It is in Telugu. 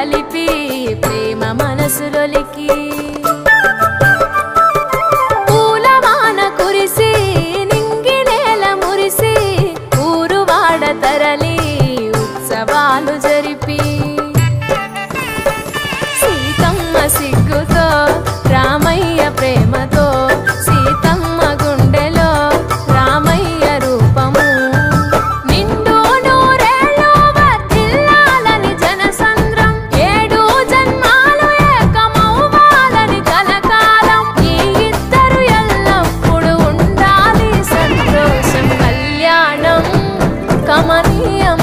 కలిపి ప్రేమ మనసులొలికి పూలవాన కురిసి నింగి నేల మురిసి ఊరువాడ తరలి ఉత్సవాలు జరిపి సీతమ్మ సిగ్గుతో రామయ్య ప్రేమతో సీతమ్మ గుండెలో రామయ్య రూపము నిండు నూరేళ్ళు వర్ధిల్లాలని జనసంద్రం 7 జన్మాలు ఏకమవ్వాలని కలకాలం ఈ ఇద్దరు ఎల్లప్పుడూ ఉండాలి సంతోషం కళ్యాణం కమనీయం